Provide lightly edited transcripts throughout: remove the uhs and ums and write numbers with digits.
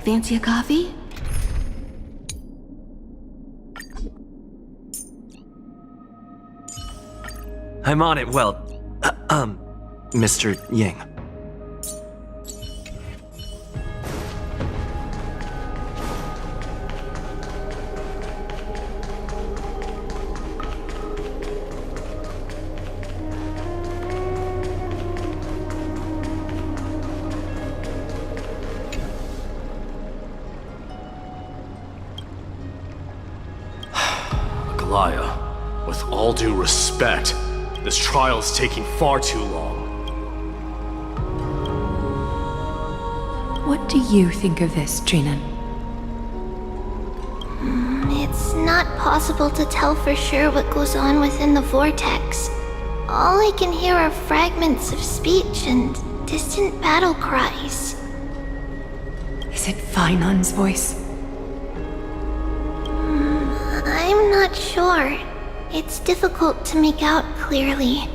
Fancy a coffee? I'm on it, Mr. Yang. Alaya, with all due respect, this trial's taking far too long. What do you think of this, Trinan? It's not possible to tell for sure what goes on within the vortex. All I can hear are fragments of speech and distant battle cries. Is it Fainan's voice? I'm not sure. It's difficult to make out clearly.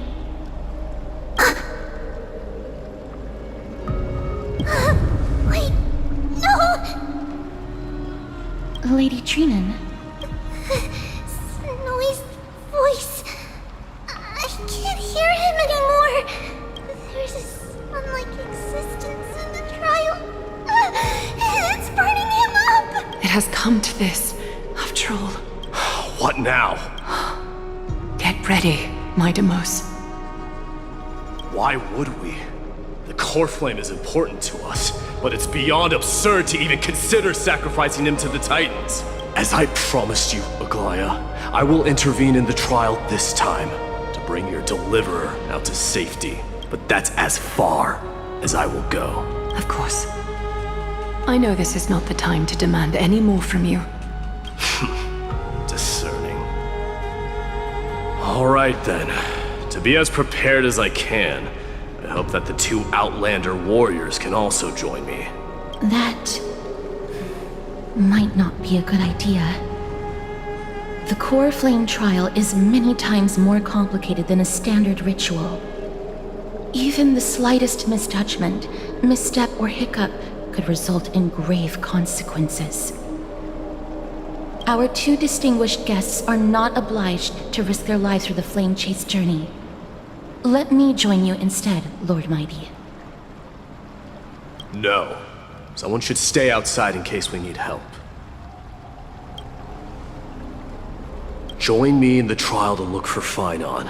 Wait, no! Lady Trinan. Snowy's voice. I can't hear him anymore. There's a sun-like existence in the trial. It's burning him up! It has come to this, after all. What now? Get ready, my Demos. Why would we? The core flame is important to us, but it's beyond absurd to even consider sacrificing him to the Titans. As I promised you, Aglaya, I will intervene in the trial this time to bring your deliverer out to safety. But that's as far as I will go. Of course. I know this is not the time to demand any more from you. Discerning. All right then. To be as prepared as I can, I hope that the two Outlander warriors can also join me. That might not be a good idea. The core flame trial is many times more complicated than a standard ritual. Even the slightest misjudgment, misstep, or hiccup could result in grave consequences. Our two distinguished guests are not obliged to risk their lives for the flame chase journey. Let me join you instead, Lord Mighty. No. Someone should stay outside in case we need help. Join me in the trial to look for Fainan.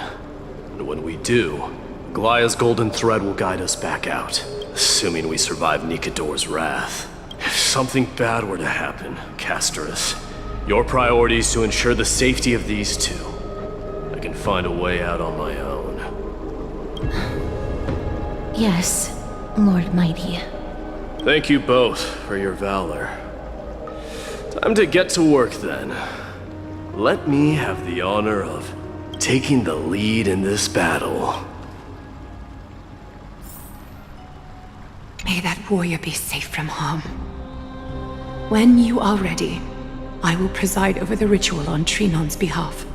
And when we do, Glaya's golden thread will guide us back out, assuming we survive Nikador's wrath. If something bad were to happen, Casterus, your priority is to ensure the safety of these two. I can find a way out on my own. Yes, Lord Mighty. Thank you both for your valor. Time to get to work then. Let me have the honor of taking the lead in this battle. May that warrior be safe from harm. When you are ready, I will preside over the ritual on Trinan's behalf.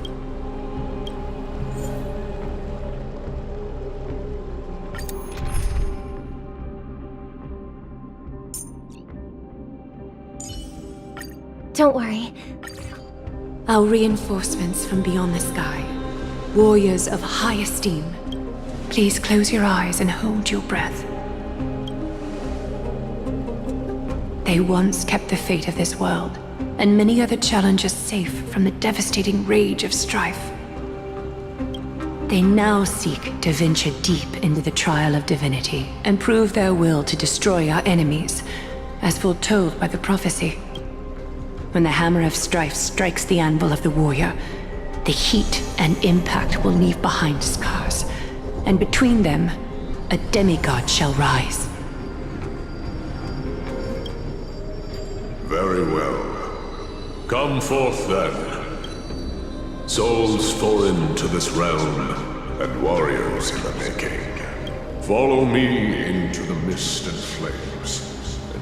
Don't worry. Our reinforcements from beyond the sky, warriors of high esteem. Please close your eyes and hold your breath. They once kept the fate of this world, and many other challenges safe from the devastating rage of strife. They now seek to venture deep into the trial of divinity and prove their will to destroy our enemies, as foretold by the prophecy. When the hammer of strife strikes the anvil of the warrior, the heat and impact will leave behind scars, and between them, a demigod shall rise. Very well. Come forth then. Souls foreign to this realm, and warriors in the making. Follow me into the mist and flames.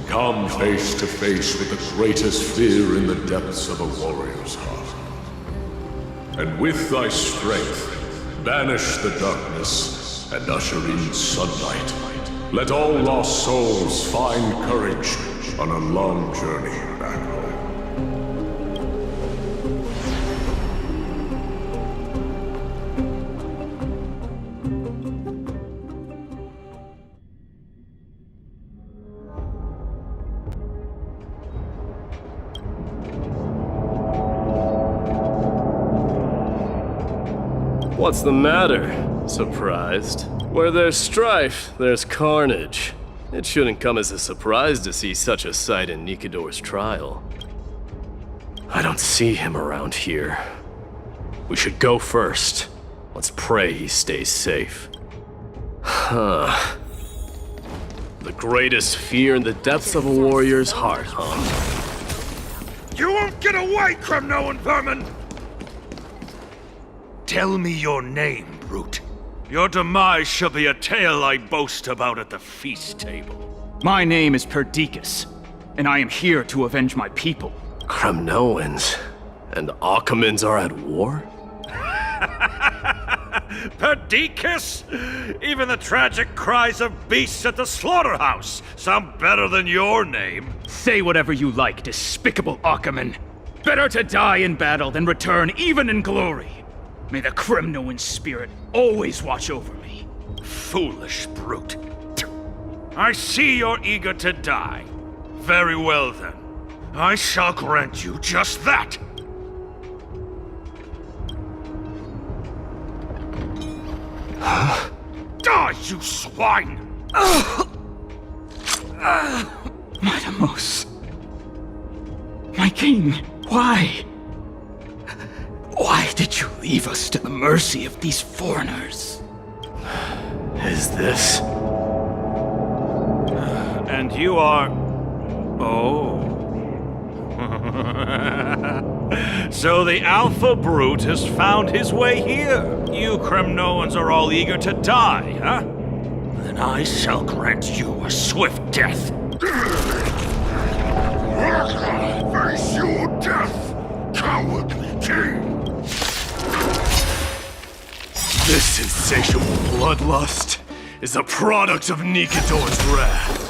Come face to face with the greatest fear in the depths of a warrior's heart. And with thy strength, banish the darkness and usher in sunlight. Let all lost souls find courage on a long journey back home. What's the matter? Surprised? Where there's strife, there's carnage. It shouldn't come as a surprise to see such a sight in Nikador's trial. I don't see him around here. We should go first. Let's pray he stays safe. Huh. The greatest fear in the depths of a warrior's heart, huh? You won't get away, Kremnoan vermin! Tell me your name, brute. Your demise shall be a tale I boast about at the feast table. My name is Perdiccas, and I am here to avenge my people. Kremnoans and Akamans are at war? Perdiccas? Even the tragic cries of beasts at the slaughterhouse sound better than your name. Say whatever you like, despicable Achaman. Better to die in battle than return even in glory. May the Kremnoan spirit always watch over me. Foolish brute. I see you're eager to die. Very well then. I shall grant you just that. Huh? Die, you swine! Matamos. My king, why? Why did you leave us to the mercy of these foreigners? Is this? And you are... Oh. So the Alpha Brute has found his way here. You Kremnoans are all eager to die, huh? Then I shall grant you a swift death. Face your death, cowardly king! This insatiable bloodlust is a product of Nikador's wrath.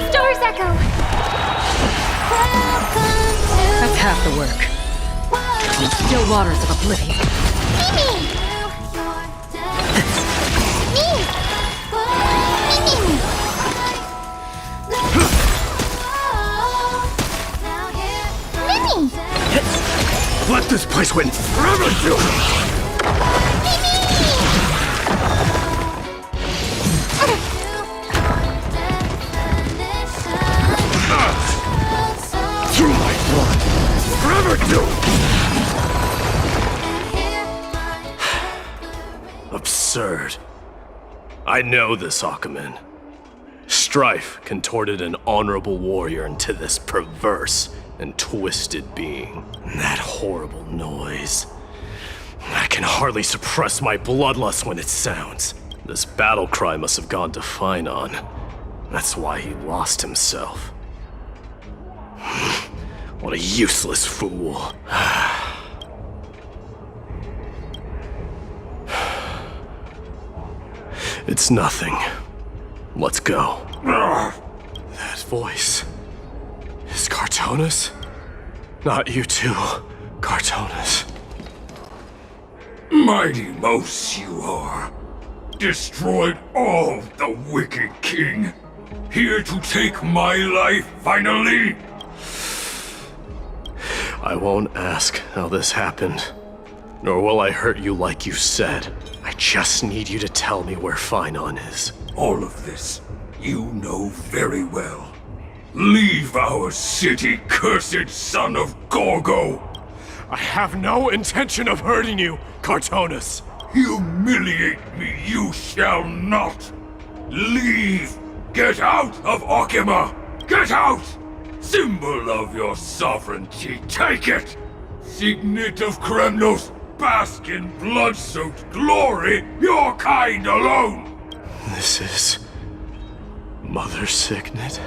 Stars echo. That's half the work. The still waters of oblivion. Mimi! Mimi! Let this place win forever, dude! Through my blood, forever, dude! Absurd. I know this, Achaman. Strife contorted an honorable warrior into this perverse and twisted being. That horrible noise. I can hardly suppress my bloodlust when it sounds. This battle cry must have gone to Finon. That's why he lost himself. What a useless fool. It's nothing. Let's go. That voice. Is Cartonis? Not you too, Cartonis. Mighty Mouse you are. Destroyed all the wicked king. Here to take my life finally. I won't ask how this happened, nor will I hurt you like you said. I just need you to tell me where Finon is. All of this you know very well. Leave our city, cursed son of Gorgo! I have no intention of hurting you, Cartonis. Humiliate me you shall not! Leave! Get out of Okima! Get out! Symbol of your sovereignty, take it! Signet of Kremnos, bask in blood-soaked glory, your kind alone! This is... Mother Signet?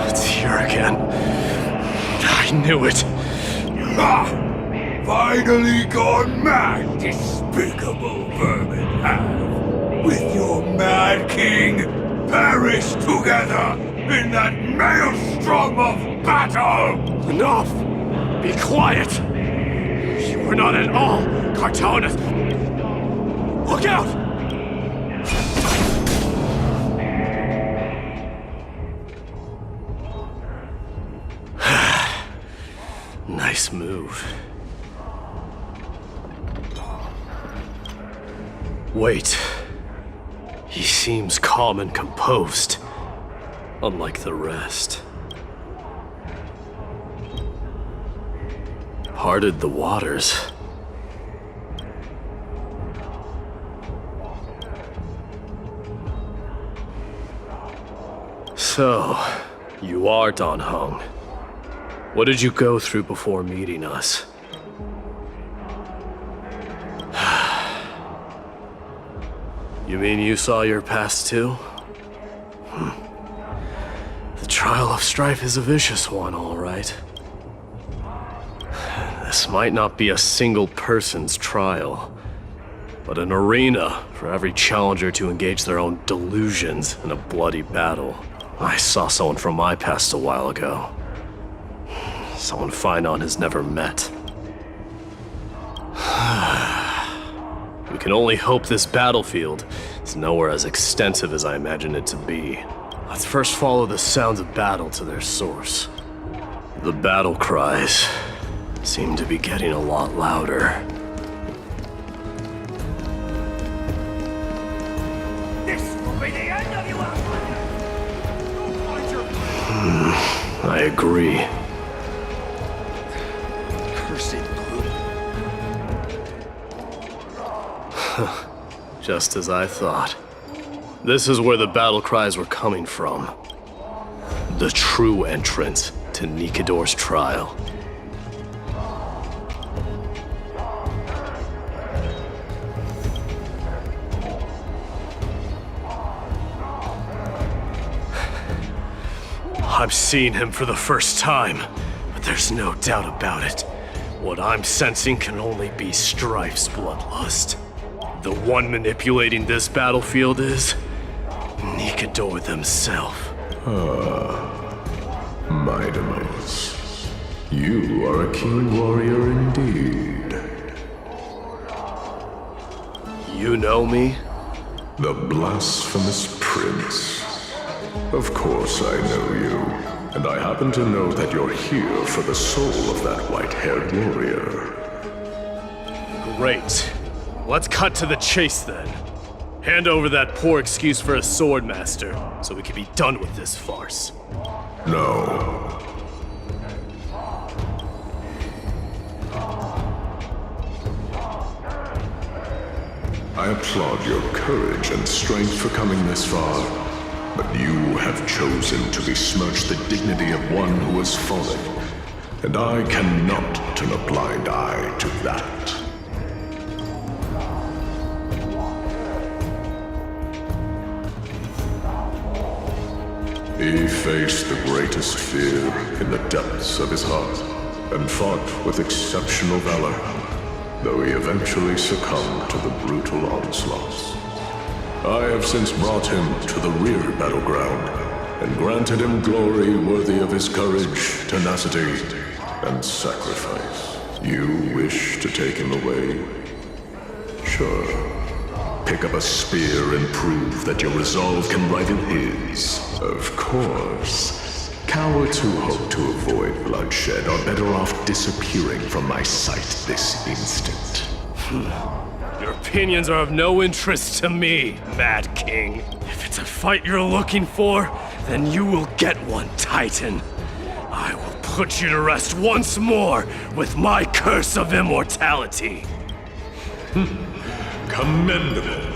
It's here again. I knew it. Finally gone mad, despicable vermin have. With your mad king, perish together in that maelstrom of battle! Enough! Be quiet! You are not at all Cartonis! Look out! Nice move. Wait. He seems calm and composed, unlike the rest. Parted the waters. So, you are Dan Heng. What did you go through before meeting us? You mean you saw your past too? The trial of strife is a vicious one, all right. This might not be a single person's trial, but an arena for every challenger to engage their own delusions in a bloody battle. I saw someone from my past a while ago. Someone Finon has never met. We can only hope this battlefield is nowhere as extensive as I imagine it to be. Let's first follow the sounds of battle to their source. The battle cries seem to be getting a lot louder. This will be the end of you, I agree. Just as I thought. This is where the battle cries were coming from. The true entrance to Nikador's trial. I'm seeing him for the first time, but there's no doubt about it. What I'm sensing can only be Strife's bloodlust. The one manipulating this battlefield is Nikador themselves. Midamus, you are a keen warrior indeed. You know me? The blasphemous prince. Of course I know you, and I happen to know that you're here for the soul of that white-haired warrior. Great. Let's cut to the chase then. Hand over that poor excuse for a sword master, so we can be done with this farce. No. I applaud your courage and strength for coming this far, but you have chosen to besmirch the dignity of one who has fallen, and I cannot turn a blind eye to that. He faced the greatest fear in the depths of his heart, and fought with exceptional valor, though he eventually succumbed to the brutal onslaughts. I have since brought him to the rear battleground, and granted him glory worthy of his courage, tenacity, and sacrifice. You wish to take him away? Sure. Pick up a spear and prove that your resolve can rival his. Of course. Cowards who hope to avoid bloodshed are better off disappearing from my sight this instant. Your opinions are of no interest to me, Mad King. If it's a fight you're looking for, then you will get one, Titan. I will put you to rest once more with my curse of immortality. Commendable.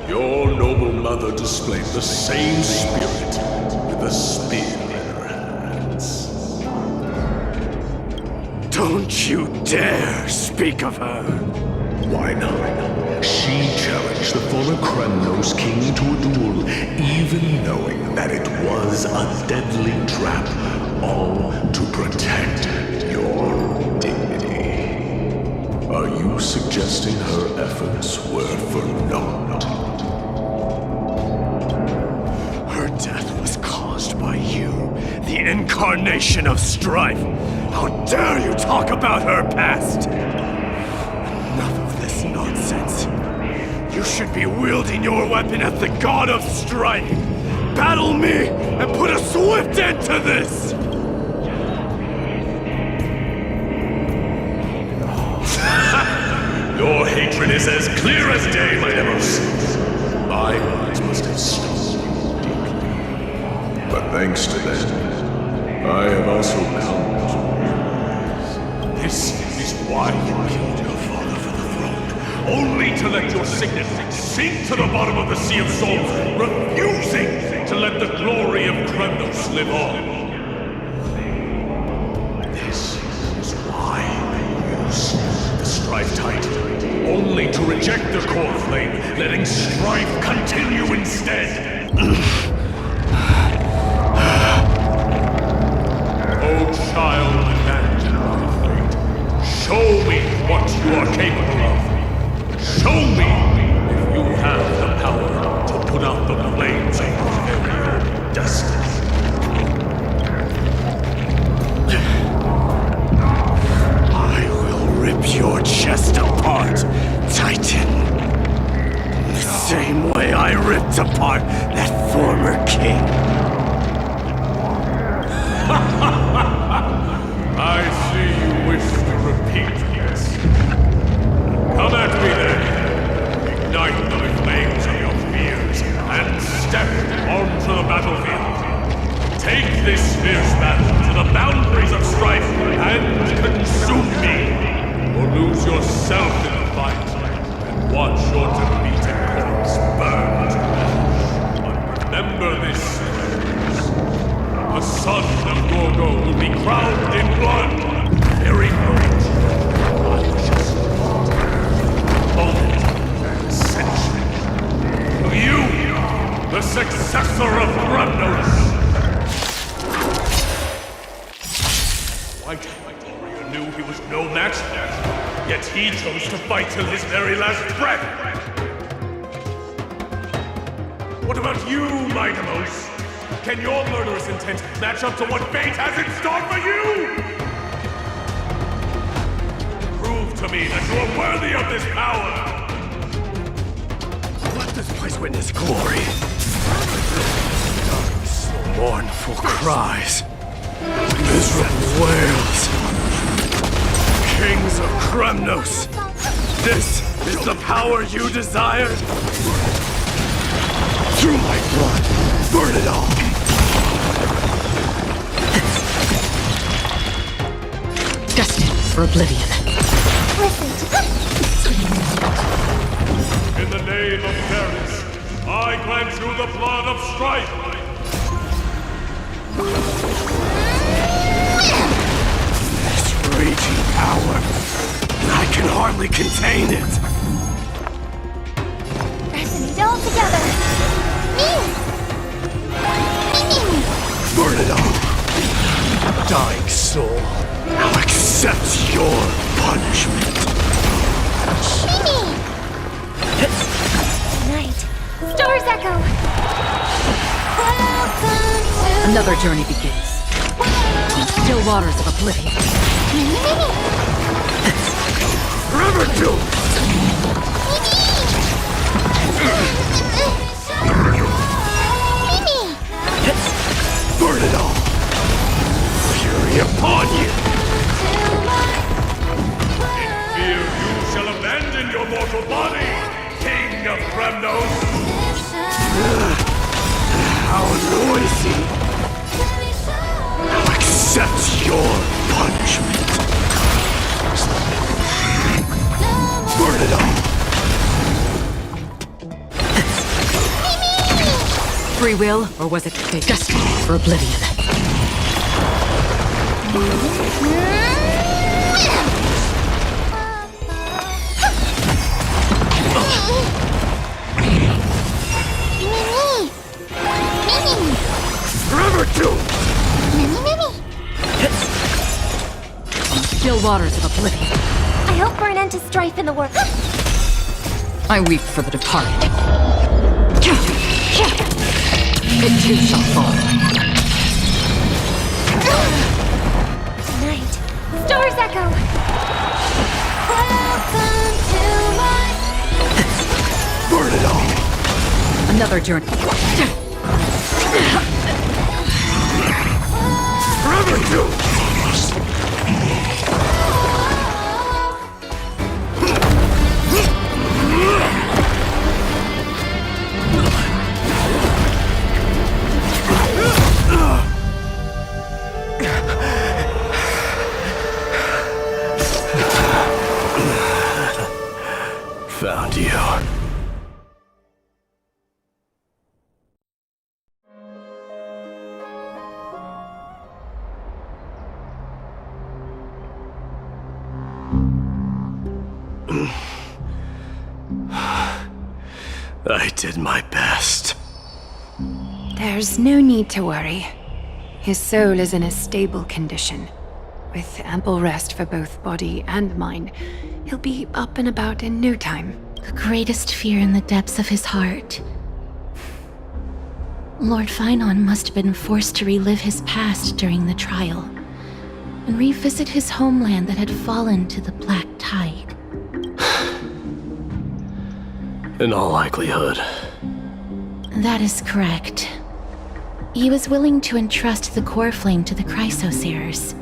Your noble mother displayed the same spirit with a spear in her hands. Don't you dare speak of her. Why not? She challenged the former Kremnos king to a duel, even knowing that it was a deadly trap, all to protect your dignity. Are you suggesting her efforts were for naught? Her death was caused by you, the incarnation of strife. How dare you talk about her past? Enough of this nonsense. You should be wielding your weapon at the god of strife. Battle me and put a swift end to this! Your hatred is as clear as day, my Demos. My words must have stung you deeply. But thanks to them, I have also come to This is why you killed your father for the throne. Only to let your signet sink to the bottom of the Sea of Souls, refusing to let the glory of Kremnos live on. This is why you slew the Strife Titan, only to reject the core flame, letting strife continue instead. Oh, child abandoned by fate, show me what you are capable of. Show me if you have the power to put out the flames of your very own destiny. I will rip your chest apart, Titan. The same way I ripped apart that former king. I see you wish to repeat this. Come at me then. Ignite the flames of your fears and step onto the battlefield. Take this fierce battle to the boundaries of strife and consume me. Or lose yourself in the fight and watch your defeated corpse burn to ash. But remember this, friends. The son of Gorgo will be crowned in blood. Very night. I just moment and century. You, the successor of Kremnos. White warrior knew he was no match for him, yet he chose to fight till his very last breath. What about you, my Demos? Can your murderous intent match up to what fate has in store for you? Prove to me that you are worthy of this power! Let this place witness glory. Mournful cries. Miserable wails. Kings of Kremnos! This is the power you desired? Through my blood, burn it all! Destined for oblivion. In the name of fairness, I grant you the blood of strife! This raging power, I can hardly contain it! Resonate all together. Burn it all! Dying soul, now accept your punishment! Night. Stars echo. Another journey begins. Still waters of oblivion. Forever doomed! Burn it all! Fury upon you! In fear you shall abandon your mortal body, King of Kremnos! How noisy! Now accept your punishment! Burn it all! Free will, or was it fate? Destined for oblivion. Forever too! Still waters of oblivion. I hope for an end to strife in the world. I weep for the departed. It too shall fall. Night. Stars echo. Welcome to my... Burn it all! Another journey. Forever too! Found you. I did my best. There's no need to worry. His soul is in a stable condition. With ample rest for both body and mind, he'll be up and about in no time. The greatest fear in the depths of his heart. Lord Finon must have been forced to relive his past during the trial, and revisit his homeland that had fallen to the black tide. In all likelihood. That is correct. He was willing to entrust the core flame to the Chrysoseers,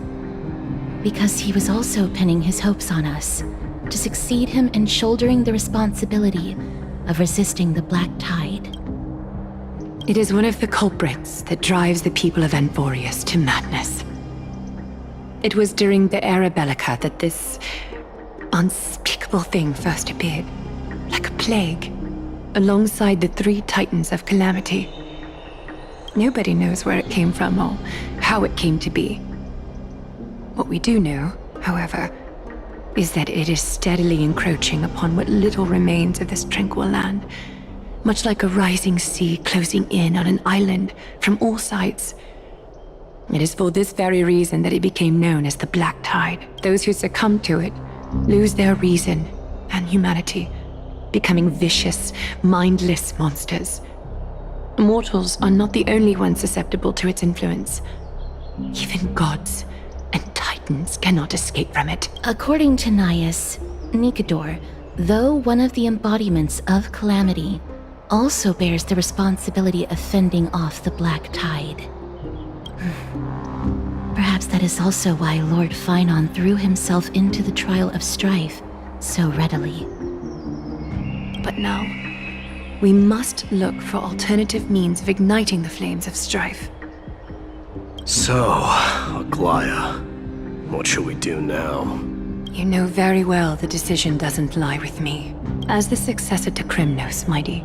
because he was also pinning his hopes on us, to succeed him in shouldering the responsibility of resisting the black tide. It is one of the culprits that drives the people of Anvorius to madness. It was during the Era Bellica that this unspeakable thing first appeared, like a plague, alongside the 3 Titans of Calamity. Nobody knows where it came from or how it came to be. What we do know, however, is that it is steadily encroaching upon what little remains of this tranquil land, much like a rising sea closing in on an island from all sides. It is for this very reason that it became known as the Black Tide. Those who succumb to it lose their reason and humanity, becoming vicious, mindless monsters. Mortals are not the only ones susceptible to its influence. Even gods and titans cannot escape from it. According to Naius, Nikador, though one of the embodiments of Calamity, also bears the responsibility of fending off the black tide. Perhaps that is also why Lord Finon threw himself into the trial of strife so readily. But now, we must look for alternative means of igniting the flames of strife. So, Aglaya, what should we do now? You know very well the decision doesn't lie with me. As the successor to Krymnos, Mighty,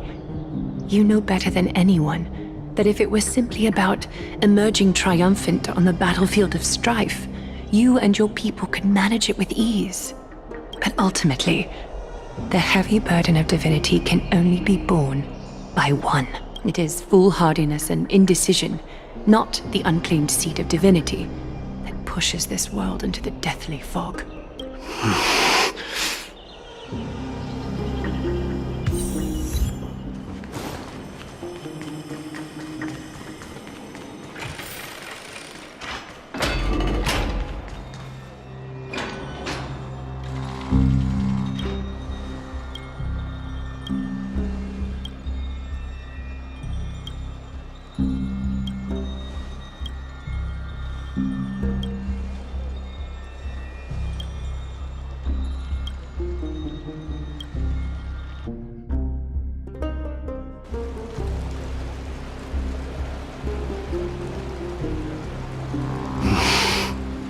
you know better than anyone that if it was simply about emerging triumphant on the battlefield of strife, you and your people could manage it with ease. But ultimately, the heavy burden of divinity can only be borne by one. It is foolhardiness and indecision, not the unclaimed seat of divinity, that pushes this world into the deathly fog.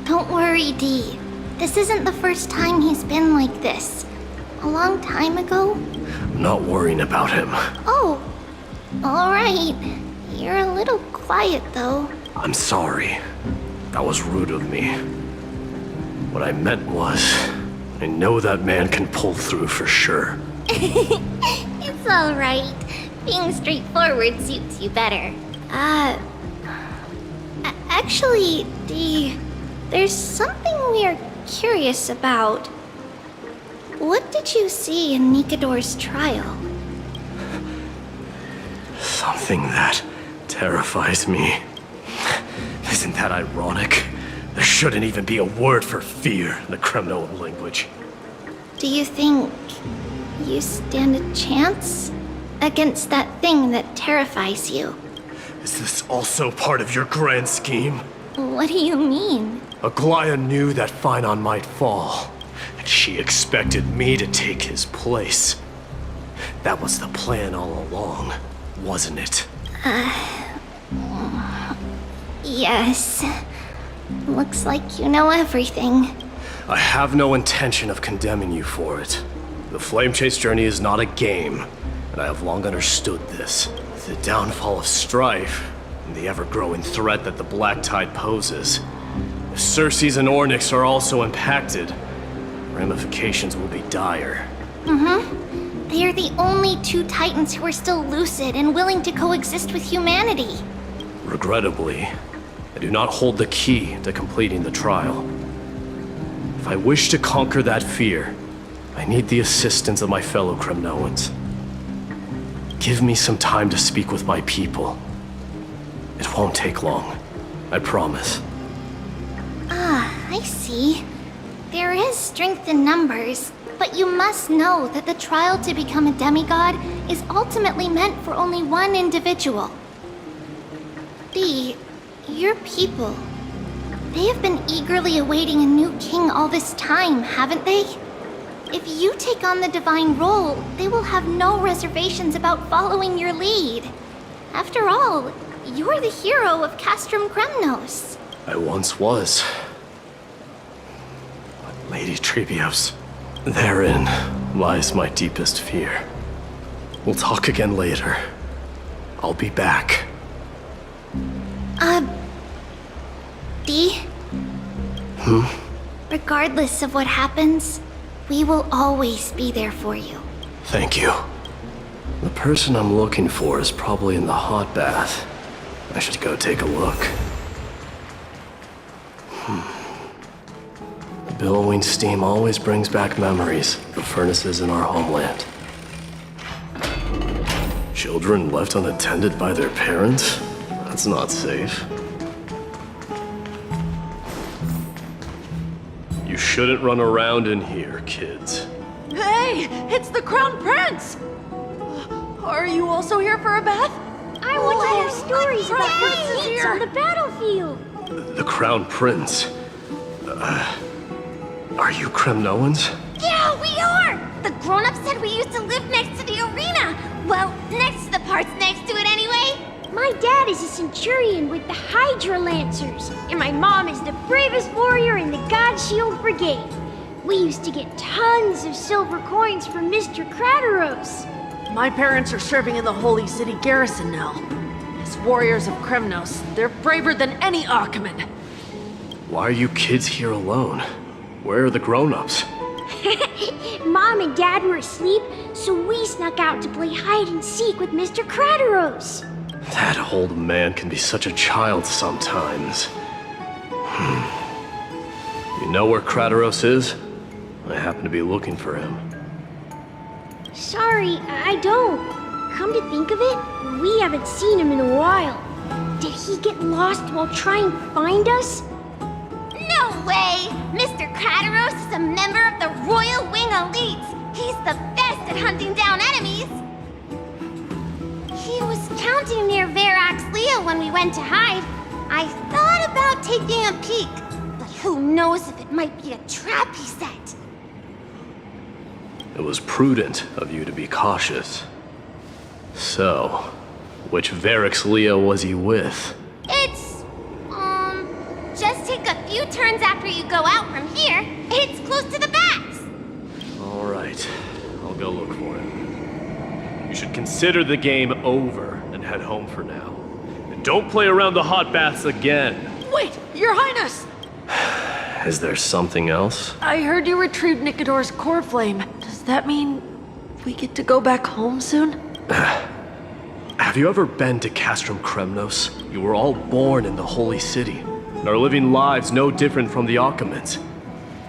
Don't worry, Dee. This isn't the first time he's been like this. A long time ago? I'm not worrying about him. Oh, alright. You're a little quiet, though. I'm sorry. That was rude of me. What I meant was, I know that man can pull through for sure. It's alright. Being straightforward suits you better. Actually, Dee, there's something we are curious about. What did you see in Nikador's trial? Something that terrifies me. Isn't that ironic? There shouldn't even be a word for fear in the Kremnoan language. Do you think you stand a chance against that thing that terrifies you? Is this also part of your grand scheme? What do you mean? Aglaya knew that Phynon might fall, and she expected me to take his place. That was the plan all along, wasn't it? Yes. Looks like you know everything. I have no intention of condemning you for it. The Flame Chase journey is not a game, and I have long understood this. The downfall of Strife, and the ever-growing threat that the Black Tide poses. If Circes and Ornyx are also impacted, ramifications will be dire. They are the only two Titans who are still lucid and willing to coexist with humanity. Regrettably, I do not hold the key to completing the trial. If I wish to conquer that fear, I need the assistance of my fellow Kremnoans. Give me some time to speak with my people. It won't take long, I promise. I see. There is strength in numbers, but you must know that the trial to become a demigod is ultimately meant for only one individual. Dee, your people, they have been eagerly awaiting a new king all this time, haven't they? If you take on the divine role, they will have no reservations about following your lead. After all, you're the hero of Castrum Kremnos. I once was. But Lady Trebios, therein lies my deepest fear. We'll talk again later. I'll be back. Dee? Regardless of what happens, we will always be there for you. Thank you. The person I'm looking for is probably in the hot bath. I should go take a look. The billowing steam always brings back memories of the furnaces in our homeland. Children left unattended by their parents? That's not safe. You shouldn't run around in here, kids. Hey, it's the Crown Prince! Are you also here for a bath? I want to hear stories about princes on the battlefield. The Crown Prince. Are you Kremnoans? Yeah, we are! The grown-ups said we used to live next to the arena. Well, next to the parts next to it anyway. My dad is a centurion with the Hydra Lancers, and my mom is the bravest warrior in the God Shield Brigade. We used to get tons of silver coins from Mr. Crateros. My parents are serving in the Holy City garrison now. As warriors of Kremnos, they're braver than any Achaemen. Why are you kids here alone? Where are the grown-ups? Mom and Dad were asleep, so we snuck out to play hide and seek with Mr. Crateros. That old man can be such a child sometimes. You know where Crateros is? I happen to be looking for him. Sorry, I don't. Come to think of it, we haven't seen him in a while. Did he get lost while trying to find us? No way! Mr. Crateros is a member of the Royal Wing Elites. He's the best at hunting down enemies. He was counting near Verax Leo when we went to hide. I thought about taking a peek, but who knows if it might be a trap he set. It was prudent of you to be cautious. So, which Verax Leo was he with? It's, just take a few turns after you go out from here. It's close to the bats. All right, I'll go look for him. You should consider the game over and head home for now. And don't play around the hot baths again. Wait, Your Highness! Is there something else? I heard you retrieved Nikador's core flame. Does that mean we get to go back home soon? Have you ever been to Castrum Kremnos? You were all born in the Holy City, and are living lives no different from the Achaemens.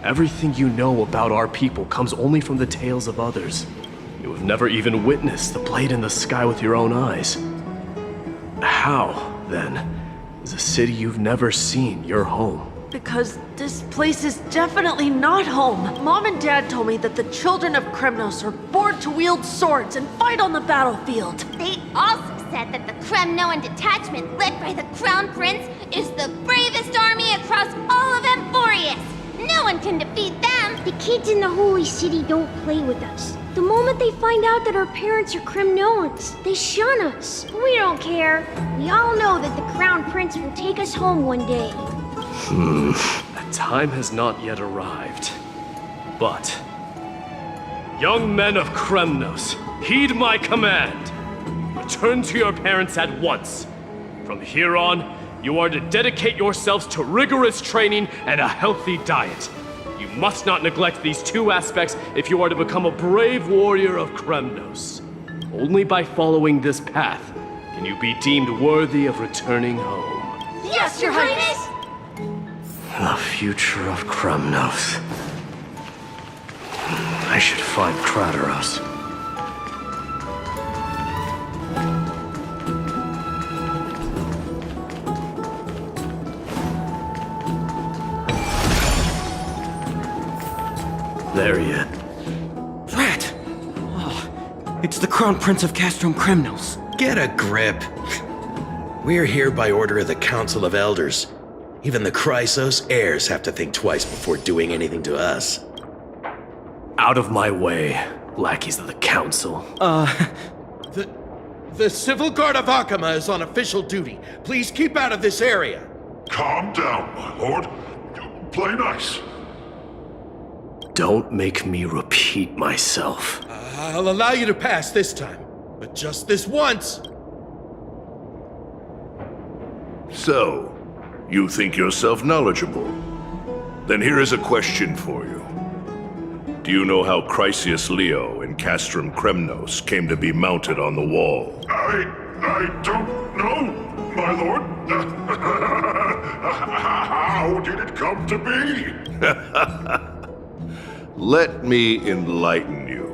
Everything you know about our people comes only from the tales of others. You have never even witnessed the blade in the sky with your own eyes. How, then, is a city you've never seen your home? Because this place is definitely not home. Mom and Dad told me that the children of Kremnos are born to wield swords and fight on the battlefield. They also said that the Kremnoan detachment led by the Crown Prince is the bravest army across all of Emporius. No one can defeat them. The kids in the Holy City don't play with us. The moment they find out that our parents are Kremnoans, they shun us. We don't care. We all know that the Crown Prince will take us home one day. The time has not yet arrived. But, young men of Kremnos, heed my command. Return to your parents at once. From here on, you are to dedicate yourselves to rigorous training and a healthy diet. You must not neglect these two aspects if you are to become a brave warrior of Kremnos. Only by following this path can you be deemed worthy of returning home. Yes, Your Highness! The future of Kremnos. I should find Krateros. There he is. Rat! Oh, it's the Crown Prince of Castrum Kremnos. Get a grip. We're here by order of the Council of Elders. Even the Chrysos heirs have to think twice before doing anything to us. Out of my way, lackeys of the Council. The Civil Guard of Achaema is on official duty. Please keep out of this area. Calm down, my lord. Play nice. Don't make me repeat myself. I'll allow you to pass this time, but just this once. So, you think yourself knowledgeable? Then here is a question for you. Do you know how Chrysius Leo in Castrum Kremnos came to be mounted on the wall? I don't know, my lord. How did it come to be? Let me enlighten you.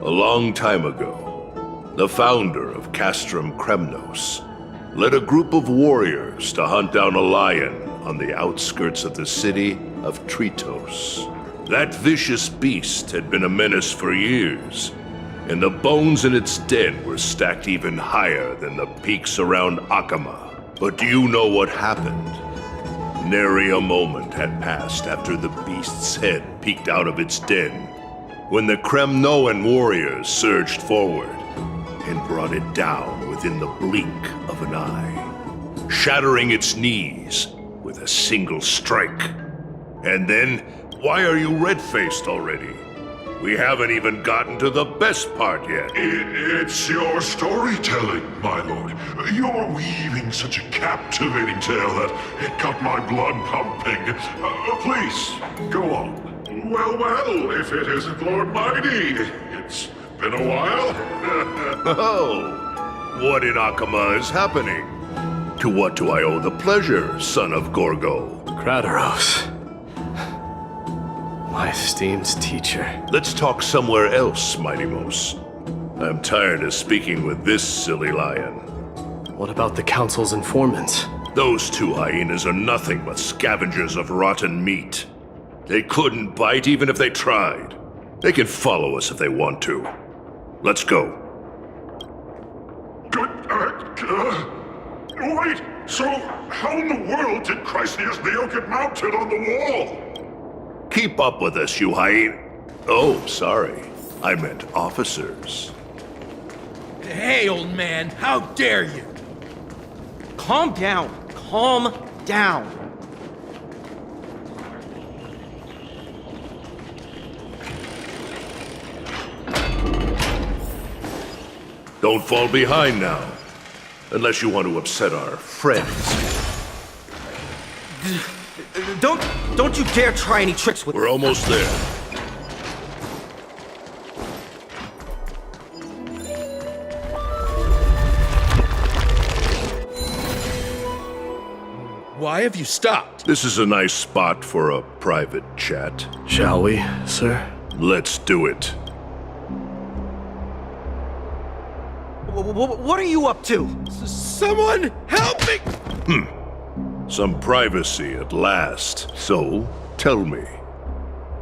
A long time ago, the founder of Castrum Kremnos led a group of warriors to hunt down a lion on the outskirts of the city of Tritos. That vicious beast had been a menace for years, and the bones in its den were stacked even higher than the peaks around Achaema. But do you know what happened? Nary a moment had passed after the beast's head peeked out of its den, when the Kremnoan warriors surged forward and brought it down within the blink of an eye, shattering its knees with a single strike. And then, why are you red-faced already? We haven't even gotten to the best part yet. It's your storytelling, my lord. You're weaving such a captivating tale that it got my blood pumping. Please, go on. Well, if it isn't Lord Mighty. It's been a while. Oh, what in Achaema is happening? To what do I owe the pleasure, son of Gorgo? Krateros. My esteemed teacher. Let's talk somewhere else, Mighty Mos. I'm tired of speaking with this silly lion. What about the Council's informants? Those two hyenas are nothing but scavengers of rotten meat. They couldn't bite even if they tried. They can follow us if they want to. Let's go. Wait, so how in the world did Chrysius Leo get mounted on the wall? Keep up with us, you hyena. Oh, sorry. I meant officers. Hey, old man, how dare you? Calm down. Calm down. Don't fall behind now. Unless you want to upset our friends. Don't you dare try any tricks with... We're almost there. Why have you stopped? This is a nice spot for a private chat. Shall we, sir? Let's do it. What are you up to? Someone help me! Some privacy at last. So, tell me,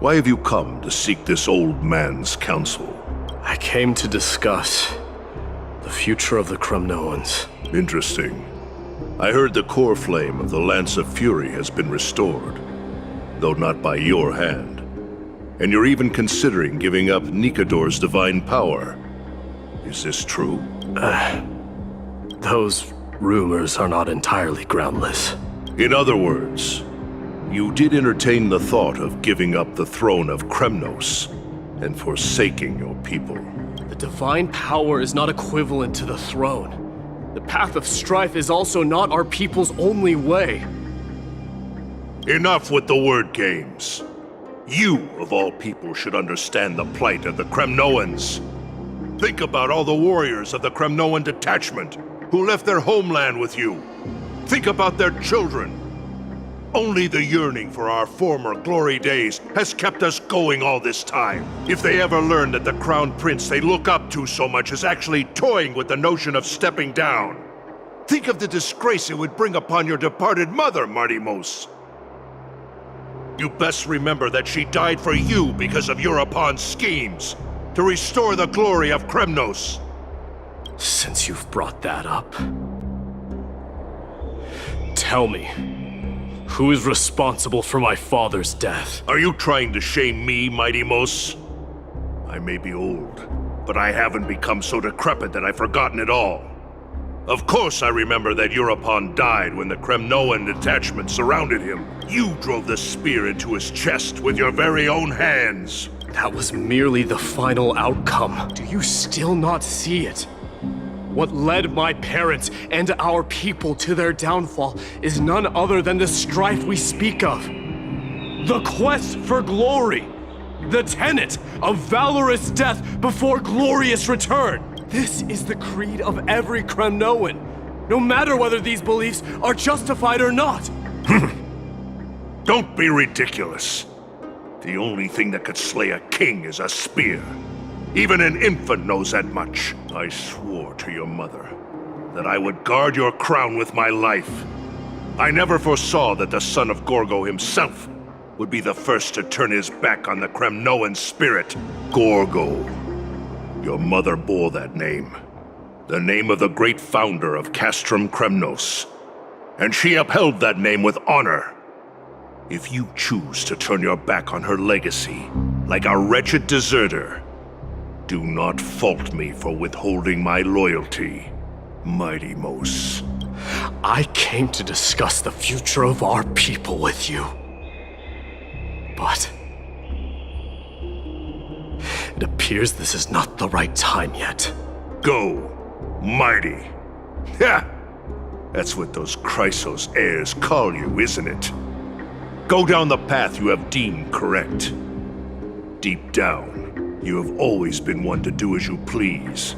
why have you come to seek this old man's counsel? I came to discuss the future of the Kremnoans. Interesting. I heard the core flame of the Lance of Fury has been restored, though not by your hand. And you're even considering giving up Nikador's divine power. Is this true? Those rumors are not entirely groundless. In other words, you did entertain the thought of giving up the throne of Kremnos and forsaking your people. The divine power is not equivalent to the throne. The path of strife is also not our people's only way. Enough with the word games. You, of all people, should understand the plight of the Kremnoans. Think about all the warriors of the Kremnoan detachment who left their homeland with you. Think about their children. Only the yearning for our former glory days has kept us going all this time. If they ever learn that the crown prince they look up to so much is actually toying with the notion of stepping down, think of the disgrace it would bring upon your departed mother, Martimos. You best remember that she died for you because of Europon's schemes to restore the glory of Kremnos. Since you've brought that up, tell me, who is responsible for my father's death? Are you trying to shame me, Martimos? I may be old, but I haven't become so decrepit that I've forgotten it all. Of course I remember that Europon died when the Kremnoan detachment surrounded him. You drove the spear into his chest with your very own hands. That was merely the final outcome. Do you still not see it? What led my parents and our people to their downfall is none other than the strife we speak of. The quest for glory. The tenet of valorous death before glorious return. This is the creed of every Kremnoan, no matter whether these beliefs are justified or not. Don't be ridiculous. The only thing that could slay a king is a spear. Even an infant knows that much. I swore to your mother that I would guard your crown with my life. I never foresaw that the son of Gorgo himself would be the first to turn his back on the Kremnoan spirit. Gorgo. Your mother bore that name. The name of the great founder of Castrum Kremnos. And she upheld that name with honor. If you choose to turn your back on her legacy, like a wretched deserter, do not fault me for withholding my loyalty, Martimos. I came to discuss the future of our people with you. But it appears this is not the right time yet. Go, mighty. Ha! That's what those Chrysos heirs call you, isn't it? Go down the path you have deemed correct. Deep down, you have always been one to do as you please.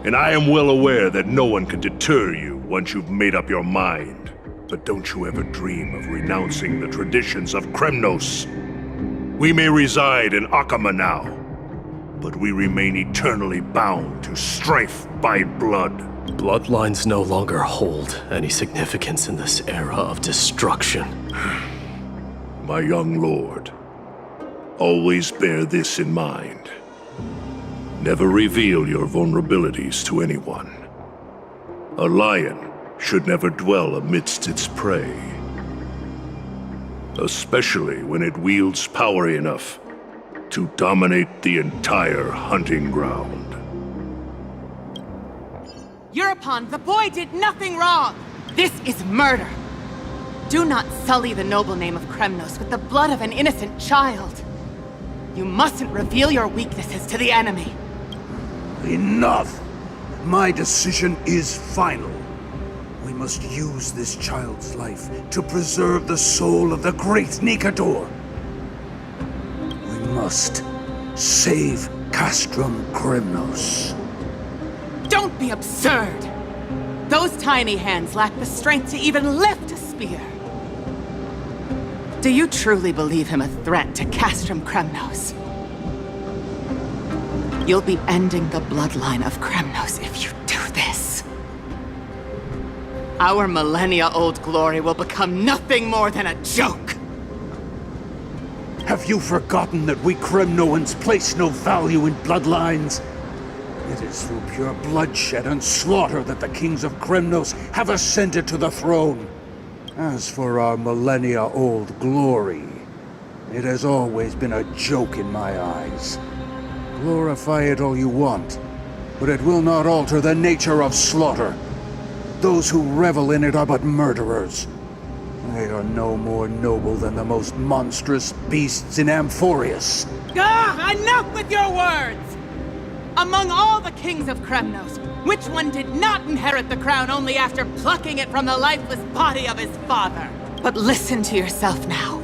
And I am well aware that no one can deter you once you've made up your mind. But don't you ever dream of renouncing the traditions of Kremnos. We may reside in Akama now, but we remain eternally bound to strife by blood. Bloodlines no longer hold any significance in this era of destruction. My young lord, always bear this in mind. Never reveal your vulnerabilities to anyone. A lion should never dwell amidst its prey, especially when it wields power enough to dominate the entire hunting ground. Europon, the boy did nothing wrong! This is murder! Do not sully the noble name of Kremnos with the blood of an innocent child. You mustn't reveal your weaknesses to the enemy. Enough! My decision is final. We must use this child's life to preserve the soul of the great Nikador. We must save Castrum Kremnos. Don't be absurd! Those tiny hands lack the strength to even lift a spear. Do you truly believe him a threat to Castrum Kremnos? You'll be ending the bloodline of Kremnos if you do this. Our millennia-old glory will become nothing more than a joke. Have you forgotten that we Kremnoans place no value in bloodlines? It is through pure bloodshed and slaughter that the kings of Kremnos have ascended to the throne. As for our millennia-old glory, it has always been a joke in my eyes. Glorify it all you want, but it will not alter the nature of slaughter. Those who revel in it are but murderers. They are no more noble than the most monstrous beasts in Amphorius. Enough with your words! Among all the kings of Kremnos, which one did not inherit the crown only after plucking it from the lifeless body of his father? But listen to yourself now.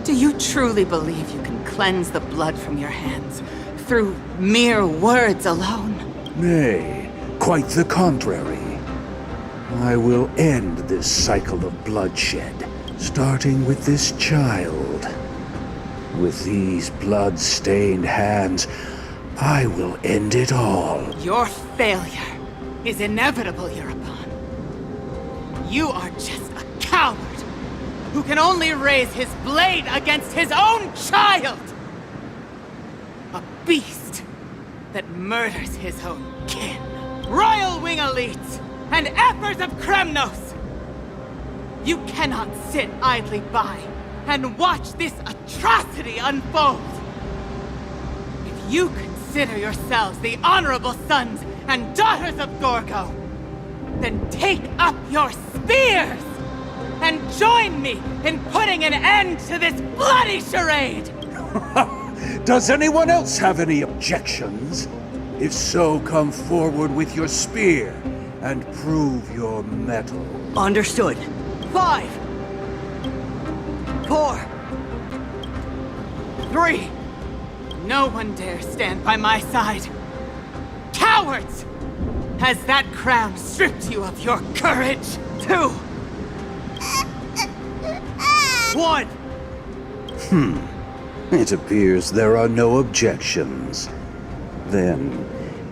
Do you truly believe you can cleanse the blood from your hands through mere words alone? Nay, quite the contrary. I will end this cycle of bloodshed, starting with this child. With these blood-stained hands, I will end it all. Your failure is inevitable, European. You are just a coward who can only raise his blade against his own child! A beast that murders his own kin. Royal Wing elites and Ephors of Kremnos! You cannot sit idly by and watch this atrocity unfold. If you consider yourselves the honorable sons and daughters of Gorgo, then take up your spears and join me in putting an end to this bloody charade! Does anyone else have any objections? If so, come forward with your spear and prove your mettle. Understood. 5, 4, 3. No one dare stand by my side. Cowards! Has that crown stripped you of your courage? 2, 1. It appears there are no objections. Then,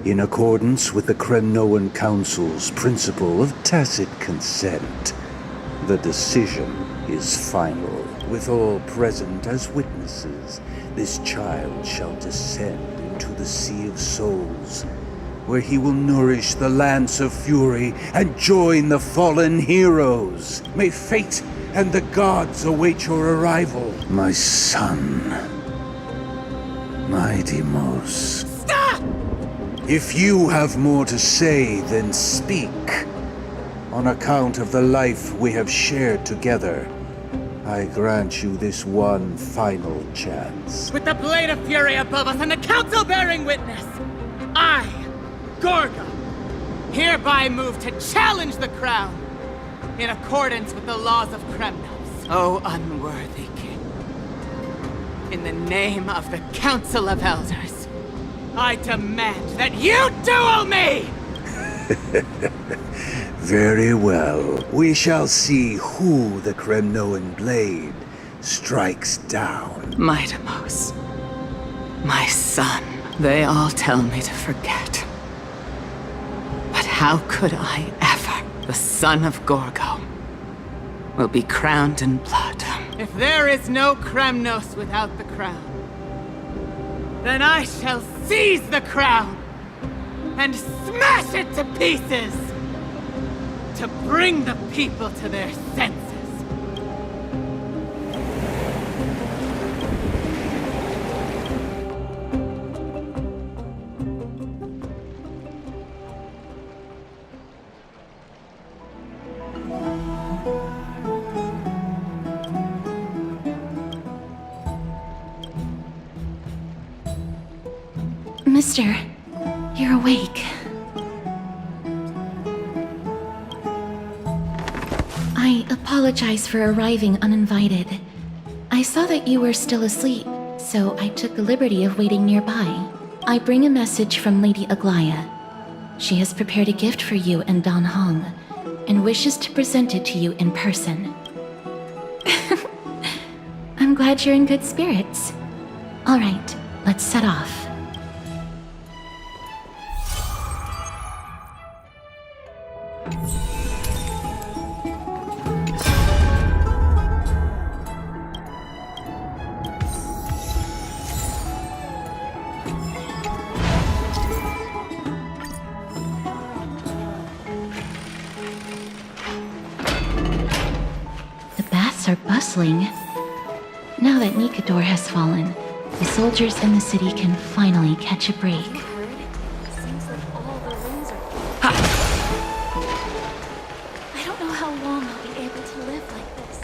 in accordance with the Kremnoan Council's principle of tacit consent, the decision is final. With all present as witnesses, this child shall descend into the Sea of Souls, where he will nourish the Lance of Fury and join the fallen heroes. May fate and the gods await your arrival, my son. My Deimos. Stop! If you have more to say, then speak. On account of the life we have shared together, I grant you this one final chance. With the Blade of Fury above us and the Council bearing witness, I, Gorgo, hereby move to challenge the crown in accordance with the laws of Kremnos. O unworthy king, in the name of the Council of Elders, I demand that you duel me! Very well. We shall see who the Kremnoan blade strikes down. My Deimos, my son, they all tell me to forget. But how could I ever? The son of Gorgo will be crowned in blood. If there is no Kremnos without the crown, then I shall seize the crown and smash it to pieces to bring the people to their senses. Mister, you're awake. I apologize for arriving uninvited. I saw that you were still asleep, so I took the liberty of waiting nearby. I bring a message from Lady Aglaya. She has prepared a gift for you and Dan Hong, and wishes to present it to you in person. I'm glad you're in good spirits. All right, let's set off. The baths are bustling. Now that Nikador has fallen, the soldiers in the city can finally catch a break. I don't know how long I'll be able to live like this.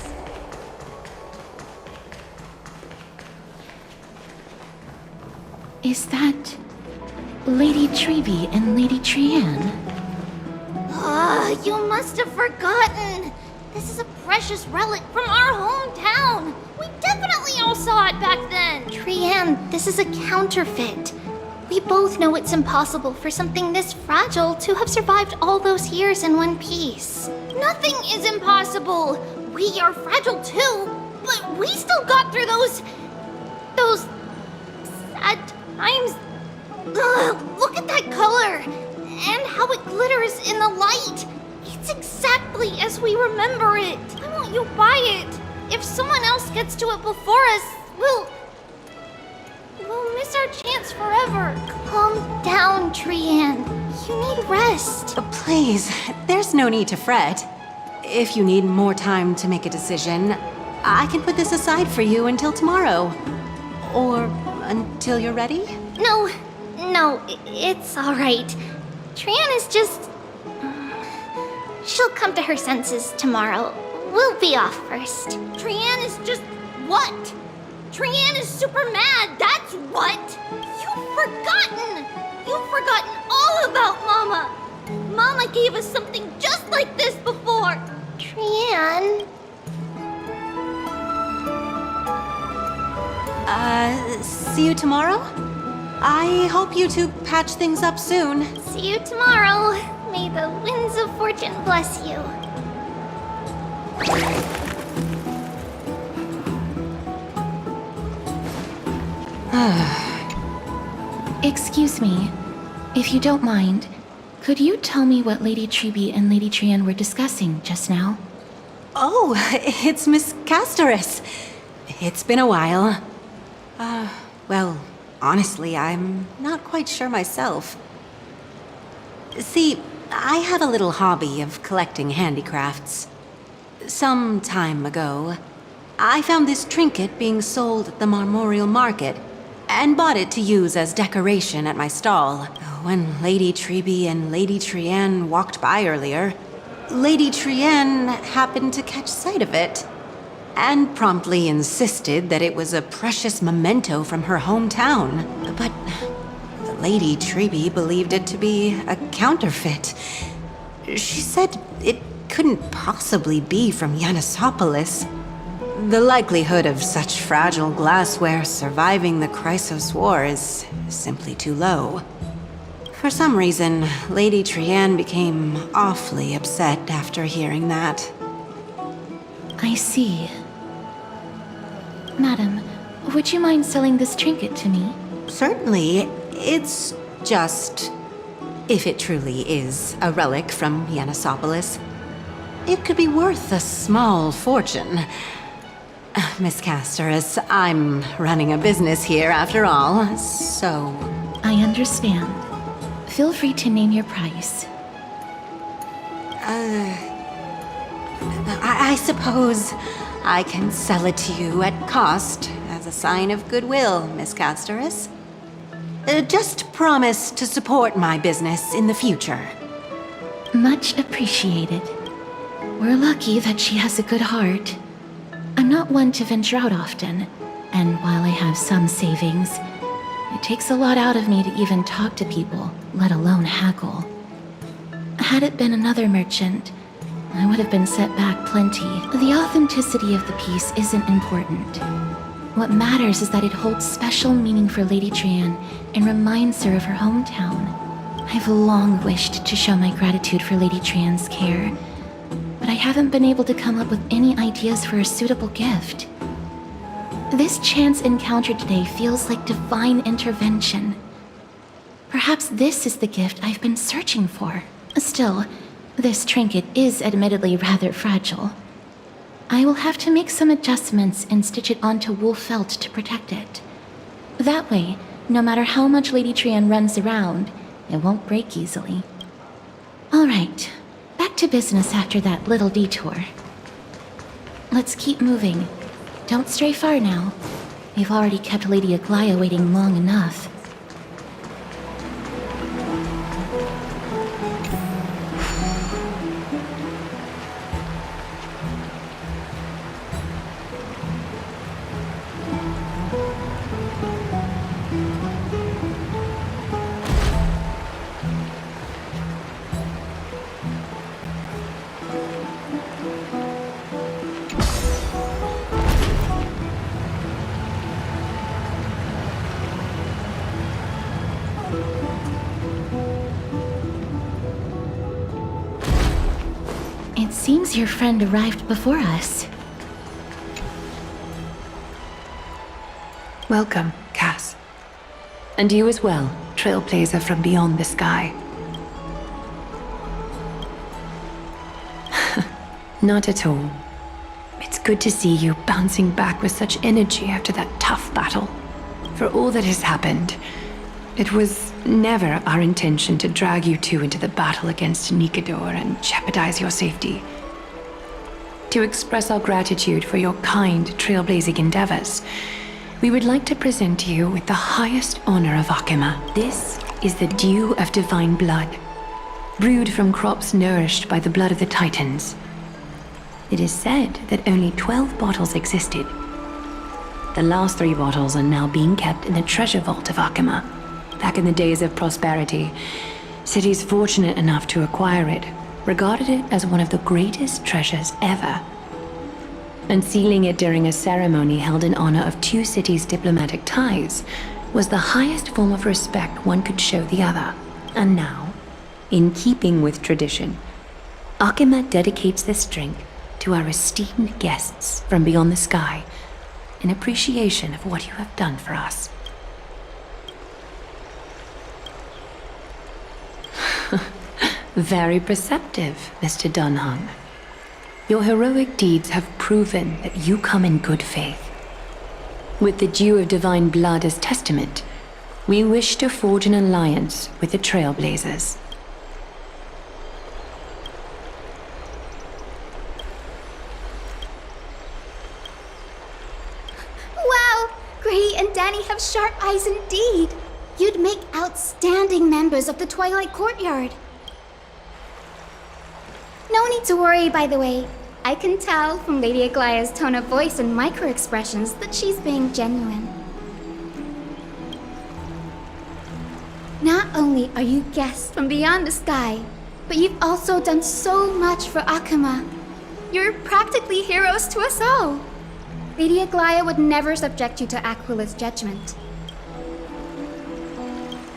Is that Lady Treby and Lady Trianne? You must have forgotten. This is a precious relic from our hometown. We definitely all saw it back then. Trianne, this is a counterfeit. We both know it's impossible for something this fragile to have survived all those years in one piece. Nothing is impossible. We are fragile too, but we still got through those sad times. Ugh, look at that color and how it glitters in the light. It's exactly as we remember it. I want you by it. If someone else gets to it before us, we'll miss our chance forever. Calm down, Trianne. You need rest. Please, there's no need to fret. If you need more time to make a decision, I can put this aside for you until tomorrow. Or until you're ready? No, it's all right. Trianne is just... She'll come to her senses tomorrow. We'll be off first. Trianne is just... what? Trianne is super mad, that's what! You've forgotten all about Mama! Mama gave us something just like this before! Trianne... See you tomorrow? I hope you two patch things up soon. See you tomorrow. May the winds of fortune bless you. Excuse me, if you don't mind, could you tell me what Lady Treby and Lady Trianne were discussing just now? Oh, it's Miss Castoris. It's been a while. Well, honestly, I'm not quite sure myself. See, I have a little hobby of collecting handicrafts. Some time ago, I found this trinket being sold at the Marmorial Market and bought it to use as decoration at my stall. When Lady Treby and Lady Trianne walked by earlier, Lady Trianne happened to catch sight of it and promptly insisted that it was a precious memento from her hometown. But Lady Treby believed it to be a counterfeit. She said it couldn't possibly be from Yanisopolis. The likelihood of such fragile glassware surviving the Chrysos War is simply too low. For some reason, Lady Trianne became awfully upset after hearing that. I see. Madam, would you mind selling this trinket to me? Certainly. It's just... if it truly is a relic from Yanisopolis, it could be worth a small fortune. Miss Castoris, I'm running a business here after all, so... I understand. Feel free to name your price. I suppose I can sell it to you at cost as a sign of goodwill, Miss Castoris. Just promise to support my business in the future. Much appreciated. We're lucky that she has a good heart. I'm not one to venture out often, and while I have some savings, it takes a lot out of me to even talk to people, let alone haggle. Had it been another merchant, I would have been set back plenty. The authenticity of the piece isn't important. What matters is that it holds special meaning for Lady Trianne and reminds her of her hometown. I've long wished to show my gratitude for Lady Trianne's care, but I haven't been able to come up with any ideas for a suitable gift. This chance encounter today feels like divine intervention. Perhaps this is the gift I've been searching for. Still, this trinket is admittedly rather fragile. I will have to make some adjustments and stitch it onto wool felt to protect it. That way, no matter how much Lady Trian runs around, it won't break easily. Alright, back to business after that little detour. Let's keep moving. Don't stray far now. We've already kept Lady Aglaia waiting long enough. It seems your friend arrived before us. Welcome, Cass. And you as well, trailblazer from beyond the sky. Not at all. It's good to see you bouncing back with such energy after that tough battle. For all that has happened, it was never our intention to drag you two into the battle against Nikador and jeopardize your safety. To express our gratitude for your kind trailblazing endeavors, we would like to present you with the highest honor of Akima. This is the dew of divine blood, brewed from crops nourished by the blood of the Titans. It is said that only 12 bottles existed. The last 3 bottles are now being kept in the treasure vault of Akima. Back in the days of prosperity, cities fortunate enough to acquire it regarded it as one of the greatest treasures ever. Unsealing it during a ceremony held in honor of 2 cities' diplomatic ties was the highest form of respect one could show the other. And now, in keeping with tradition, Akima dedicates this drink to our esteemed guests from beyond the sky in appreciation of what you have done for us. Very perceptive, Mr. Dunham. Your heroic deeds have proven that you come in good faith. With the dew of divine blood as testament, we wish to forge an alliance with the Trailblazers. Wow! Gray and Danny have sharp eyes indeed. You'd make outstanding members of the Twilight Courtyard. No need to worry, by the way. I can tell from Lady Aglaia's tone of voice and micro-expressions that she's being genuine. Not only are you guests from beyond the sky, but you've also done so much for Akima. You're practically heroes to us all. Lady Aglaia would never subject you to Aquila's judgment.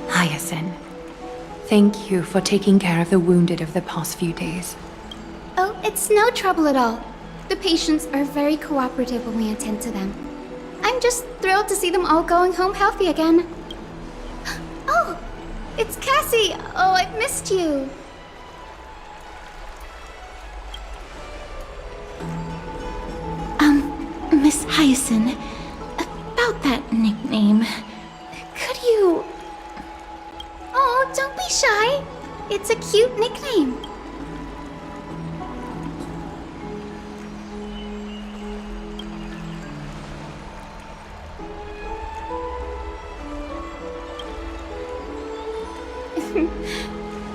Hyacinth, thank you for taking care of the wounded of the past few days. Oh, it's no trouble at all. The patients are very cooperative when we attend to them. I'm just thrilled to see them all going home healthy again. Oh, it's Cassie! Oh, I've missed you. Miss Hyacinth, about that nickname, could you... Oh, don't be shy. It's a cute nickname.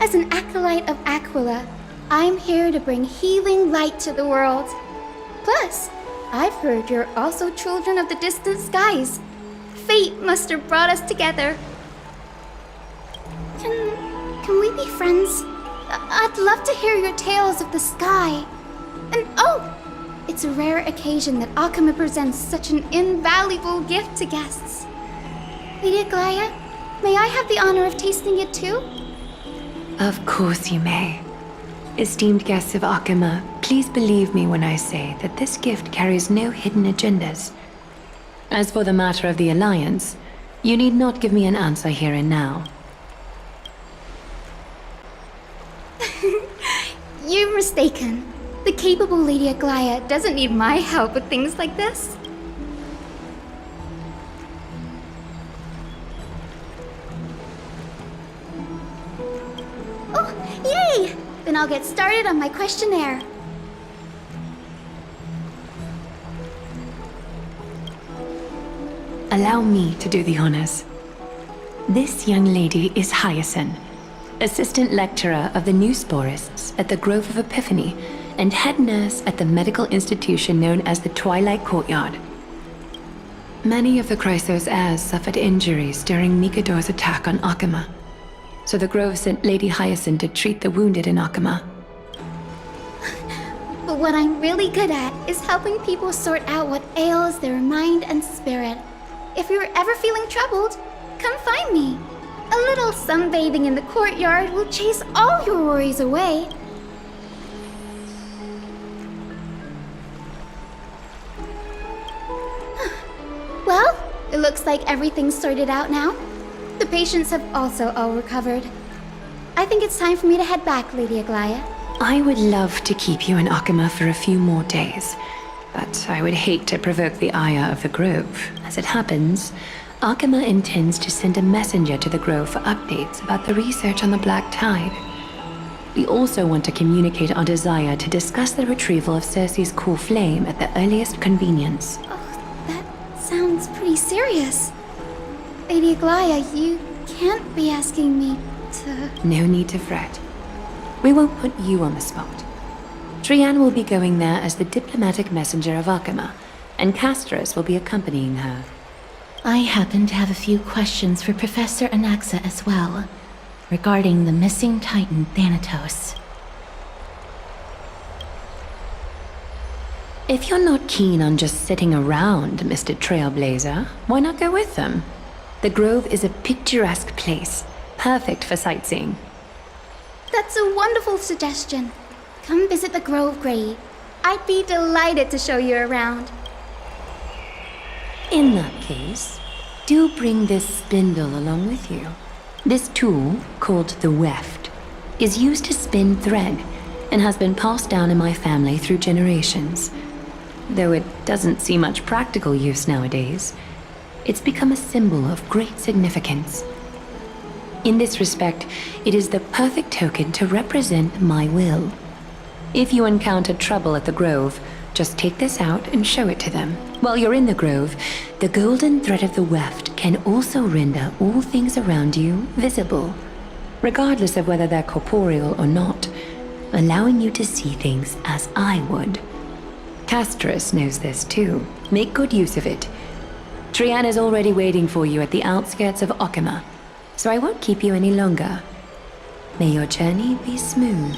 As an acolyte of Aquila, I'm here to bring healing light to the world. Plus, I've heard you're also children of the distant skies. Fate must have brought us together. Can we be friends? I'd love to hear your tales of the sky. And oh, it's a rare occasion that Akima presents such an invaluable gift to guests. Lady Aglaia, may I have the honor of tasting it too? Of course you may. Esteemed guests of Akima, please believe me when I say that this gift carries no hidden agendas. As for the matter of the Alliance, you need not give me an answer here and now. You're mistaken. The capable Lady Aglaia doesn't need my help with things like this. Oh, yay! Then I'll get started on my questionnaire. Allow me to do the honors. This young lady is Hyacinth, assistant lecturer of the new sporists at the Grove of Epiphany and head nurse at the medical institution known as the Twilight Courtyard. Many of the Chrysos heirs suffered injuries during Mikador's attack on Akama, so the Grove sent Lady Hyacinth to treat the wounded in Akama. But what I'm really good at is helping people sort out what ails their mind and spirit. If you're ever feeling troubled, come find me. A little sunbathing in the courtyard will chase all your worries away. Well, it looks like everything's sorted out now. The patients have also all recovered. I think it's time for me to head back, Lady Aglaia. I would love to keep you in Akama for a few more days, but I would hate to provoke the ire of the Grove. As it happens, Akama intends to send a messenger to the Grove for updates about the research on the Black Tide. We also want to communicate our desire to discuss the retrieval of Circe's core flame at the earliest convenience. Oh, that sounds pretty serious. Lady Aglaia, you can't be asking me to... No need to fret. We won't put you on the spot. Trianne will be going there as the diplomatic messenger of Akama, and Castris will be accompanying her. I happen to have a few questions for Professor Anaxa as well, regarding the missing Titan Thanatos. If you're not keen on just sitting around, Mr. Trailblazer, why not go with them? The Grove is a picturesque place, perfect for sightseeing. That's a wonderful suggestion. Come visit the Grove, Grey. I'd be delighted to show you around. In that case, do bring this spindle along with you. This tool, called the weft, is used to spin thread and has been passed down in my family through generations. Though it doesn't see much practical use nowadays, it's become a symbol of great significance. In this respect, it is the perfect token to represent my will. If you encounter trouble at the Grove, just take this out and show it to them. While you're in the Grove, the golden thread of the weft can also render all things around you visible, regardless of whether they're corporeal or not, allowing you to see things as I would. Castris knows this too. Make good use of it. Trianne is already waiting for you at the outskirts of Akama, so I won't keep you any longer. May your journey be smooth.